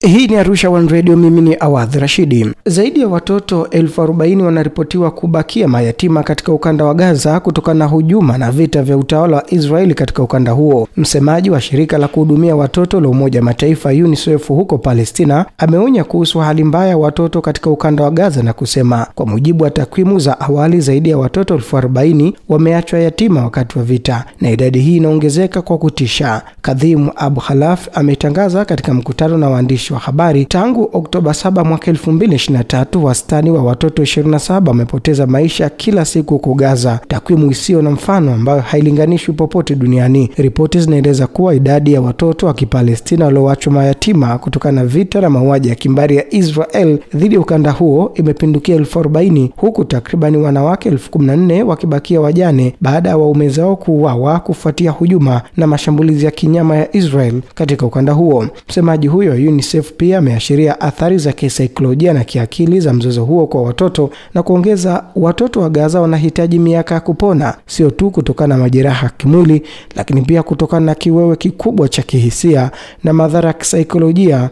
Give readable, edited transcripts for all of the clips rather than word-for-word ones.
Hii ni Arusha One Radio, mimi ni Awadh Rashidi. Zaidi ya watoto 40,000 wanaripotiwa kubakia mayatima katika ukanda wa Gaza kutokana na hujuma na vita vya utawala wa Israeli katika ukanda huo. Msemaji wa shirika la kuhudumia watoto la Umoja Mataifa UNICEF huko Palestina ameonya kuhusu hali mbaya ya watoto katika ukanda wa Gaza na kusema kwa mujibu wa takwimu za awali zaidi ya watoto 40,000 wameachwa yatima wakati wa vita na idadi hii inaongezeka kwa kutisha. Kadhim Abu Khalaf ametangaza katika mkutano na waandishi wa habari tangu Oktoba 7 mwaka 2023 wastani wa watoto 27 wamepoteza maisha kila siku huko Gaza, takwimu isiyo na mfano ambayo hailinganishwi popote duniani. Ripoti zinaeleza kuwa idadi ya watoto wa Kipalestina walioachwa mayatima kutokana na vita na mauaji ya kimbari ya Israel dhidi ya ukanda huo imepindukia 40,000, huku takriban wanawake 14,000 wakibakia wajane baada ya waume zao kuuawa kufuatia hujuma na mashambulizi ya kinyama ya Israel katika ukanda huo. Msemaji huyo UNICEF pia ameashiria athari za kisaikolojia na kiakili za mzozo huo kwa watoto na kuongeza watoto wa Gaza wanahitaji miaka ya kupona, sio tu kutokana na majeraha kimwili lakini pia kutokana na kiwewe kikubwa cha kihisia na madhara ya kisaikolojia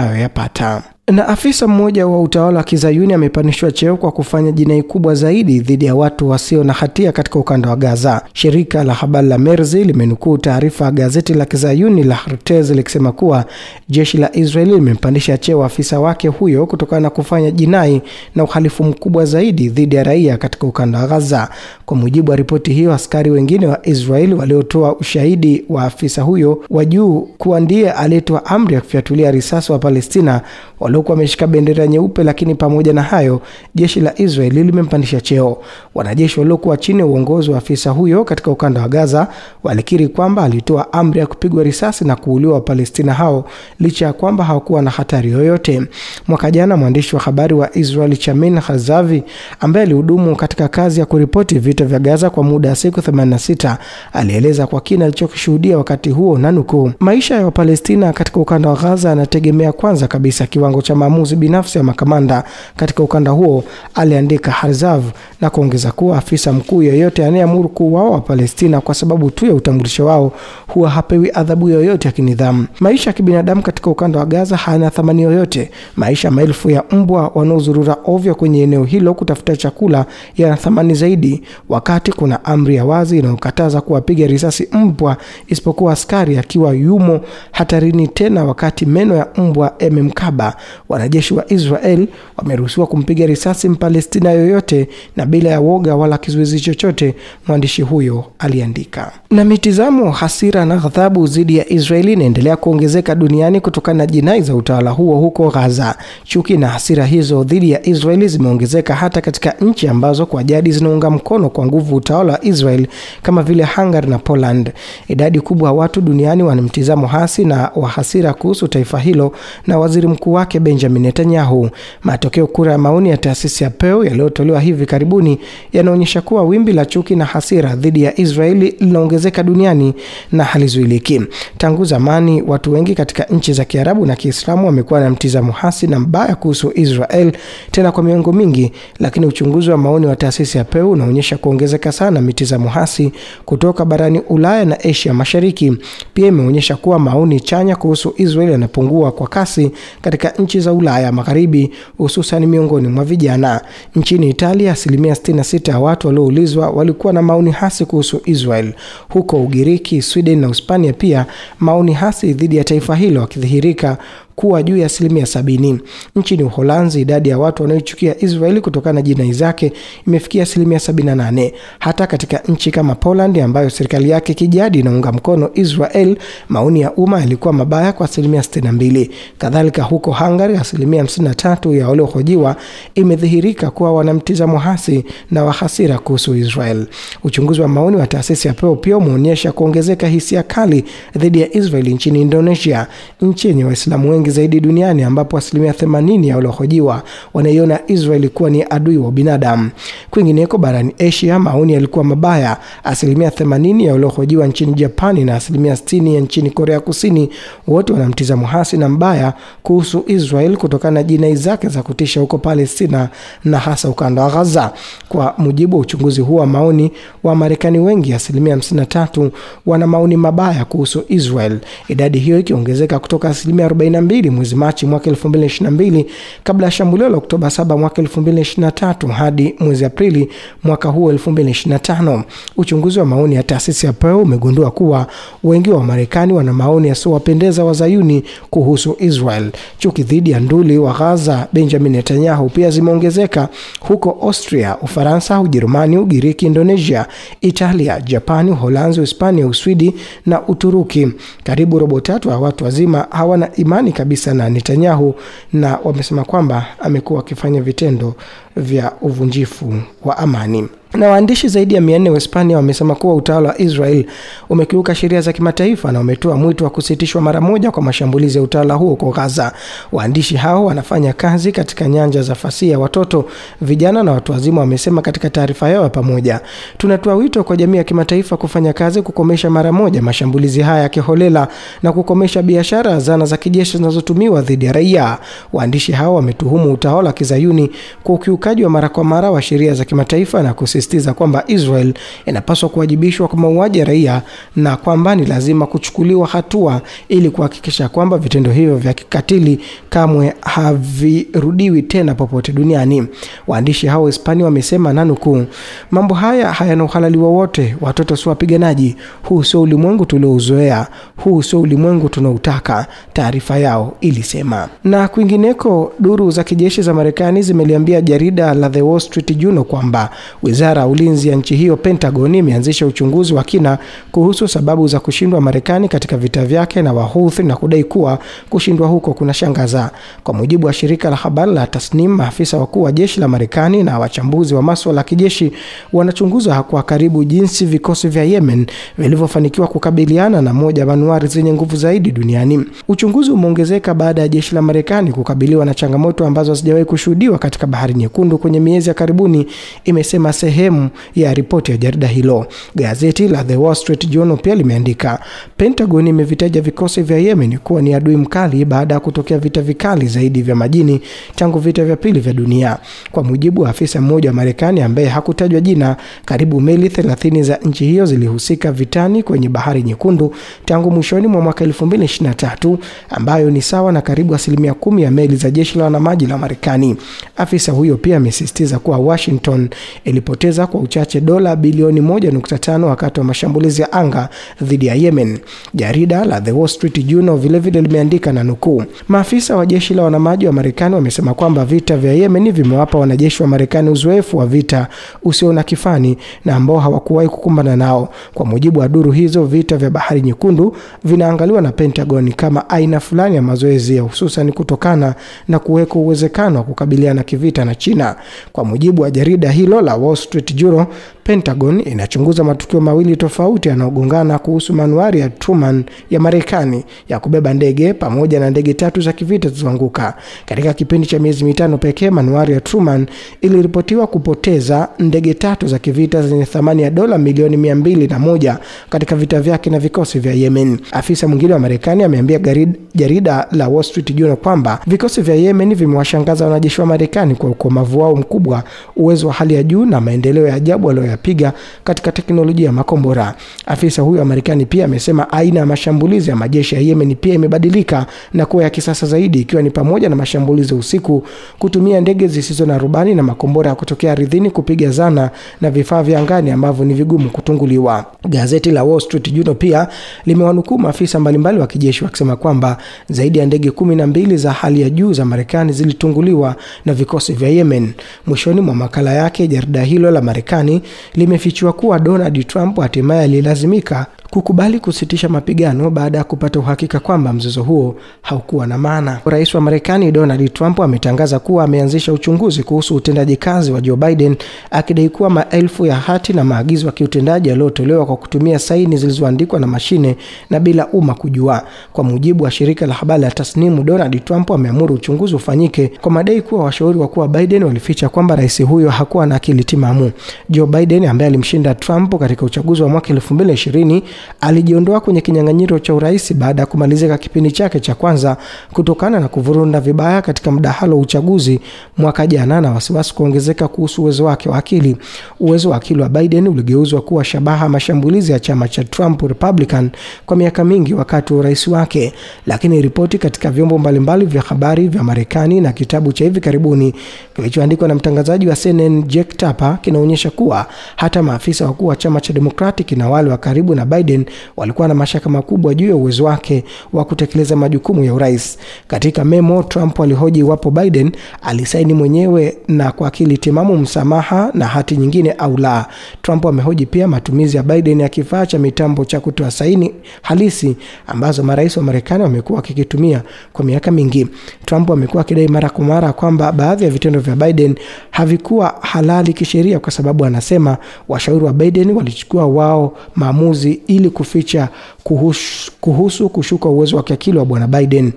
wanayoyapata. Na afisa mmoja wa utawala wa Kizayuni amepandishwa cheo kwa kufanya jinai kubwa zaidi dhidi ya watu wasio na hatia katika ukanda wa Gaza. Shirika la habari la Merzi limenukuu taarifa ya gazeti la Kizayuni la Haaretz likisema kuwa jeshi la Israeli limempandisha cheo afisa wake huyo kutokana na kufanya jinai na uhalifu mkubwa zaidi dhidi ya raia katika ukanda wa Gaza. Kwa mujibu wa ripoti hiyo, askari wengine wa Israeli waliotoa ushahidi wa afisa huyo wa juu kuwa ndiye aliyetoa amri ya kufyatulia risasi wa Palestina waliokuwa wameshika bendera nyeupe, lakini pamoja na hayo jeshi la Israeli limempandisha cheo. Wanajeshi waliokuwa chini ya uongozi wa afisa huyo katika ukanda wa Gaza walikiri kwamba alitoa amri ya kupigwa risasi na kuuliwa Palestina hao licha ya kwamba hawakuwa na hatari yoyote. Mwaka jana mwandishi wa habari wa Israeli Chamin Khazavi ambaye alihudumu katika kazi ya kuripoti vita vya Gaza kwa muda wa siku 86 alieleza kwa kina alichokishuhudia wakati huo na nukuu, maisha ya Palestina katika ukanda wa Gaza yanategemea kwanza kabisa kiwango cha maamuzi binafsi ya makamanda katika ukanda huo, aliandika Harzav na kuongeza kuwa afisa mkuu yeyote anayeamuru kuuawa Palestina kwa sababu tu ya utambulisho wao huwa hapewi adhabu yoyote ya kinidhamu. Maisha ya kibinadamu katika ukanda wa Gaza hayana thamani yoyote. Maisha maelfu ya mbwa wanaozurura ovyo kwenye eneo hilo kutafuta chakula yana thamani zaidi, wakati kuna amri ya wazi inayokataza kuwapiga risasi mbwa isipokuwa askari akiwa yumo hatarini, tena wakati meno ya mbwa yamemkaba. Wanajeshi wa Israel wameruhusiwa kumpiga risasi Mpalestina yoyote na bila ya woga wala kizuizi chochote, mwandishi huyo aliandika. Na mitazamo, hasira na ghadhabu dhidi ya Israeli inaendelea kuongezeka duniani kutokana na jinai za utawala huo huko Gaza. Chuki na hasira hizo dhidi ya Israeli zimeongezeka hata katika nchi ambazo kwa jadi zinaunga mkono kwa nguvu utawala wa Israel kama vile Hungary na Poland. Idadi kubwa ya watu duniani wana mtazamo hasi na wa hasira kuhusu taifa hilo na waziri mkuu wake Benjamin Netanyahu. Matokeo kura ya maoni ya taasisi ya Pew yaliyotolewa hivi karibuni yanaonyesha kuwa wimbi la chuki na hasira dhidi ya Israeli linaongezeka duniani na halizuiliki. Tangu zamani watu wengi katika nchi za Kiarabu na Kiislamu wamekuwa na mtazamo hasi na mbaya kuhusu Israel tena kwa miongo mingi, lakini uchunguzi wa maoni wa taasisi ya Pew unaonyesha kuongezeka sana mitazamo hasi kutoka barani Ulaya na Asia Mashariki. Pia imeonyesha kuwa maoni chanya kuhusu Israel yanapungua kwa kasi katika nchi za Ulaya Magharibi, hususan miongoni mwa vijana. Nchini Italia 66% ya watu walioulizwa walikuwa na maoni hasi kuhusu Israel. Huko Ugiriki, Sweden na Hispania pia maoni hasi dhidi ya taifa hilo yakidhihirika kuwa juu ya 70%. Nchini Uholanzi idadi ya watu wanaochukia Israeli kutokana na jinai zake imefikia 78%. Hata katika nchi kama Poland ambayo serikali yake kijadi inaunga mkono Israel, maoni ya umma yalikuwa mabaya kwa 62%. Kadhalika huko Hungary 53% ya waliohojiwa imedhihirika kuwa wana mtazamo hasi na wa hasira kuhusu Israel. Uchunguzi wa maoni wa taasisi ya Pew pia umeonyesha kuongezeka hisia kali dhidi ya Israel nchini Indonesia, nchi yenye Waislamu wengi zaidi duniani, ambapo 80% ya waliohojiwa wanaiona Israeli kuwa ni adui wa binadamu. Kwingineko barani Asia maoni yalikuwa mabaya. 80% ya waliohojiwa nchini Japani na 60% ya nchini Korea Kusini wote wana mtazamo hasi na mbaya kuhusu Israel kutokana na jinai zake za kutisha huko Palestina na hasa ukanda wa Gaza. Kwa mujibu wa uchunguzi huu wa maoni wa Marekani wengi 53% wana maoni mabaya kuhusu Israel, idadi hiyo ikiongezeka kutoka 42% 2 mwezi Machi mwaka 2022 kabla ya shambulio la Oktoba 7 mwaka 2023 hadi mwezi Aprili mwaka huu 2025. Uchunguzi wa maoni ya taasisi ya Pew umegundua kuwa wengi wa Marekani wana maoni yasiyowapendeza Wazayuni kuhusu Israel. Chuki dhidi ya nduli wa Gaza Benjamin Netanyahu pia zimeongezeka huko Austria, Ufaransa, Ujerumani, Ugiriki, Indonesia, Italia, Japani, Uholanzi, Hispania, Uswidi na Uturuki. Karibu robo tatu wa watu wazima hawana imani kabisa na Netanyahu na wamesema kwamba amekuwa akifanya vitendo vya uvunjifu wa amani. Na waandishi zaidi ya 400 wa Hispania wamesema kuwa utawala wa Israel umekiuka sheria za kimataifa na umetoa mwito wa kusitishwa mara moja kwa mashambulizi ya utawala huo kwa Gaza. Waandishi hao wanafanya kazi katika nyanja za fasihi ya watoto, vijana na watu wazima, wamesema katika taarifa yao pamoja. Tunatoa wito kwa jamii ya kimataifa kufanya kazi kukomesha mara moja mashambulizi haya ya kiholela na kukomesha biashara zana za kijeshi zinazotumiwa dhidi ya raia. Waandishi hao wametuhumu utawala wa Kizayuni kwa ukiukaji wa mara kwa mara wa sheria za kimataifa na kusisitiza kwamba Israel inapaswa kuwajibishwa kwa mauaji ya raia na kwamba ni lazima kuchukuliwa hatua ili kuhakikisha kwamba vitendo hivyo vya kikatili kamwe havirudiwi tena popote duniani. Waandishi hao Hispania wamesema nanukuu, mambo haya hayana uhalali wowote, watoto si wapiganaji, huu sio ulimwengu tuliouzoea, huu sio ulimwengu tunautaka, taarifa yao ilisema. Na kwingineko, duru za kijeshi za Marekani zimeliambia jarida la The Wall Street Journal kwamba Wizara ya Ulinzi ya nchi hiyo, Pentagon, imeanzisha uchunguzi wa kina kuhusu sababu za kushindwa Marekani katika vita vyake na Wahouthi na kudai kuwa kushindwa huko kuna shangaza. Kwa mujibu wa shirika la habari la Tasnim, maafisa wakuu wa jeshi la Marekani na wachambuzi wa masuala ya kijeshi wanachunguza kwa karibu jinsi vikosi vya Yemen vilivyofanikiwa kukabiliana na moja manuari zenye nguvu zaidi duniani. Uchunguzi umeongezeka baada ya jeshi la Marekani kukabiliwa na changamoto ambazo hazijawahi kushuhudiwa katika Bahari Nyekundu kwenye miezi ya karibuni, imesema sehemu ya ripoti ya jarida hilo. Gazeti la The Wall Street Journal pia limeandika, Pentagon imevitaja vikosi vya Yemen kuwa ni adui mkali baada ya kutokea vita vikali zaidi vya majini tangu vita vya pili vya dunia. Kwa mujibu wa afisa mmoja wa Marekani ambaye hakutajwa jina, karibu meli 30 za nchi hiyo zilihusika vitani kwenye Bahari Nyekundu tangu mwishoni mwa mwaka 2023, ambayo ni sawa na karibu 10% ya meli za jeshi la wanamaji la Marekani. Afisa huyo pia amesisitiza kuwa Washington ilipoteza kwa uchache dola bilioni 1.5 wakati wa mashambulizi ya anga dhidi ya Yemen. Jarida la The Wall Street Journal vilevile limeandika na nukuu, maafisa wa jeshi la wanamaji wa Marekani wamesema kwamba vita vya Yemen vimewapa wanajeshi wa Marekani uzoefu wa vita usio na kifani na ambao hawakuwahi kukumbana nao. Kwa mujibu wa duru hizo, vita vya Bahari Nyekundu vinaangaliwa na Pentagon kama aina fulani ya mazoezi ya hususan kutokana na kuweka uwezekano wa kukabiliana kivita na China. Kwa mujibu wa jarida hilo la Wall Street Journal, Pentagon inachunguza matukio mawili tofauti yanayogongana kuhusu manuari ya Truman ya Marekani ya kubeba ndege pamoja na ndege 3 za kivita zilizoanguka. Katika kipindi cha miezi 5 pekee, manuari ya Truman iliripotiwa kupoteza ndege 3 za kivita zenye thamani ya dola milioni 201 katika vita vyake na vikosi vya Yemen. Afisa mwingine wa Marekani ameambia jarida la Wall Street Journal kwamba vikosi vya Yemen vimewashangaza wanajeshi wa Marekani kwa ukomavu wao mkubwa, uwezo wa hali ya juu na maendeleo ya ajabu walioyapiga katika teknolojia ya makombora. Afisa huyo wa Marekani pia amesema aina ya mashambulizi ya majeshi ya Yemen pia imebadilika na kuwa ya kisasa zaidi, ikiwa ni pamoja na mashambulizi usiku, kutumia ndege zisizo na rubani na makombora ya kutokea ardhini kupiga zana na vifaa vya angani ambavyo ni vigumu kutunguliwa. Gazeti la Wall Street Journal pia limewanukuu maafisa mbalimbali wa kijeshi wakisema kwamba zaidi ya ndege 12 za hali ya juu za Marekani zilitunguliwa na vikosi vya Yemen. Mwishoni mwa makala yake, jarida hilo la Marekani limefichua kuwa Donald Trump hatimaye alilazimika kukubali kusitisha mapigano baada ya kupata uhakika kwamba mzozo huo haukuwa na maana. Rais wa Marekani Donald Trump ametangaza kuwa ameanzisha uchunguzi kuhusu utendaji kazi wa Joe Biden, akidai kuwa maelfu ya hati na maagizo ya kiutendaji yaliyotolewa kwa kutumia saini zilizoandikwa na mashine na bila umma kujua. Kwa mujibu wa shirika la habari la Tasnim, Donald Trump ameamuru uchunguzi ufanyike kwa madai kuwa washauri wakuu wa Biden walificha kwamba rais huyo hakuwa na akili timamu. Joe Biden ambaye alimshinda Trump katika uchaguzi wa mwaka 2020 alijiondoa kwenye kinyang'anyiro cha urais baada ya kumalizika kipindi chake cha kwanza kutokana na kuvurunda vibaya katika mdahalo wa uchaguzi mwaka jana na wasiwasi kuongezeka kuhusu uwezo wake wa akili. Uwezo wa akili wa Biden uligeuzwa kuwa shabaha mashambulizi ya chama cha Trump Republican kwa miaka mingi wakati wa urais wake, lakini ripoti katika vyombo mbalimbali vya habari vya Marekani na kitabu cha hivi karibuni kilichoandikwa na mtangazaji wa CNN Jake Tapper kinaonyesha kuwa hata maafisa wakuu wa chama cha Democratic na wale wa karibu na Biden walikuwa na mashaka makubwa juu ya uwezo wake wa kutekeleza majukumu ya urais. Katika memo, Trump alihoji iwapo Biden alisaini mwenyewe na kwa akili timamu msamaha na hati nyingine au la. Trump amehoji pia matumizi ya Biden ya kifaa cha mitambo cha kutoa saini halisi ambazo marais wa Marekani wamekuwa wakikitumia kwa miaka mingi. Trump amekuwa akidai mara kwa mara kwamba baadhi ya vitendo vya Biden havikuwa halali kisheria kwa sababu anasema washauri wa Biden walichukua wao maamuzi ili kuficha kuhusu kushuka uwezo wa kiakili wa bwana Biden.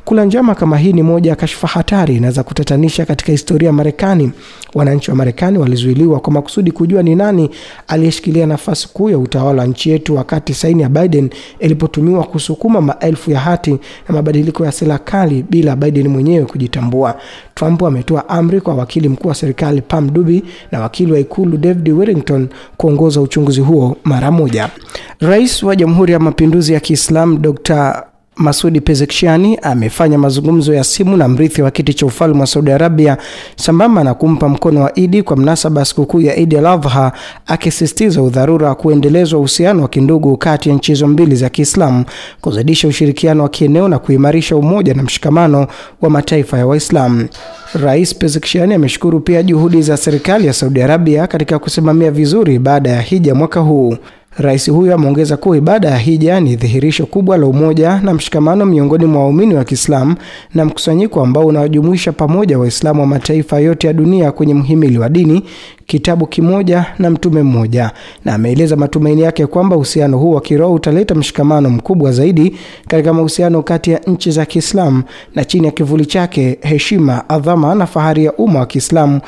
Kula njama kama hii ni moja ya kashfa hatari na za kutatanisha katika historia ya Marekani. Wananchi wa Marekani walizuiliwa kwa makusudi kujua ni nani aliyeshikilia nafasi kuu ya utawala wa nchi yetu wakati saini ya Biden ilipotumiwa kusukuma maelfu ya hati na mabadiliko ya serikali bila Biden mwenyewe kujitambua. Trump ametoa amri kwa wakili mkuu wa serikali Pam Dubey na wakili wa ikulu David Warrington kuongoza uchunguzi huo mara moja. Rais wa Jamhuri ya Mapinduzi ya Kiislamu Dr. Masoud Pezeshkian amefanya mazungumzo ya simu na mrithi wa kiti cha ufalme wa Saudi Arabia sambamba na kumpa mkono wa Idi kwa mnasaba sikukuu ya Eid al-Adha, akisisitiza udharura wa kuendelezwa uhusiano wa kindugu kati ya nchi hizo mbili za Kiislamu, kuzidisha ushirikiano wa kieneo na kuimarisha umoja na mshikamano wa mataifa ya Waislamu. Rais Pezeshkian ameshukuru pia juhudi za serikali ya Saudi Arabia katika kusimamia vizuri ibada ya hija mwaka huu. Rais huyo ameongeza kuwa ibada ya hija ni dhihirisho kubwa la umoja na mshikamano miongoni mwa waumini wa Kiislamu na mkusanyiko ambao unawajumuisha pamoja Waislamu wa mataifa yote ya dunia kwenye mhimili wa dini, kitabu kimoja na mtume mmoja, na ameeleza matumaini yake kwamba uhusiano huu wa kiroho utaleta mshikamano mkubwa zaidi katika mahusiano kati ya nchi za Kiislamu, na chini ya kivuli chake heshima, adhama na fahari ya umma wa Kiislamu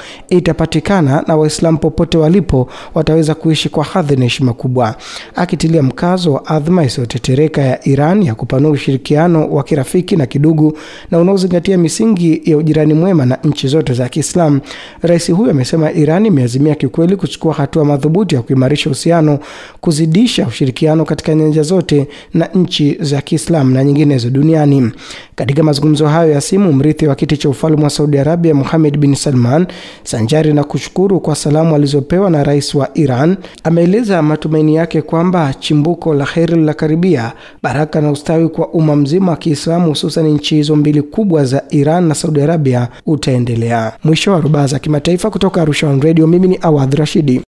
itapatikana na Waislamu popote walipo wataweza kuishi kwa hadhi na heshima kubwa. Akitilia mkazo wa adhma isiyotetereka ya Iran ya kupanua ushirikiano wa kirafiki na kidugu na unaozingatia misingi ya ujirani mwema na nchi zote za Kiislamu, rais huyo amesema Iran imeazimia kikweli kuchukua hatua madhubuti ya kuimarisha uhusiano, kuzidisha ushirikiano katika nyanja zote na nchi za Kiislamu na nyinginezo duniani. Katika mazungumzo hayo ya simu, mrithi wa kiti cha ufalme wa Saudi Arabia Mohammed bin Salman, sanjari na kushukuru kwa salamu alizopewa na rais wa Iran, ameeleza matumaini yake kwamba chimbuko la kheri la karibia, baraka na ustawi kwa umma mzima wa Kiislamu, hususan nchi hizo mbili kubwa za Iran na Saudi Arabia utaendelea. Mwisho wa rubaa za kimataifa kutoka Arusha Radio, mimi ni Awadh Rashidi.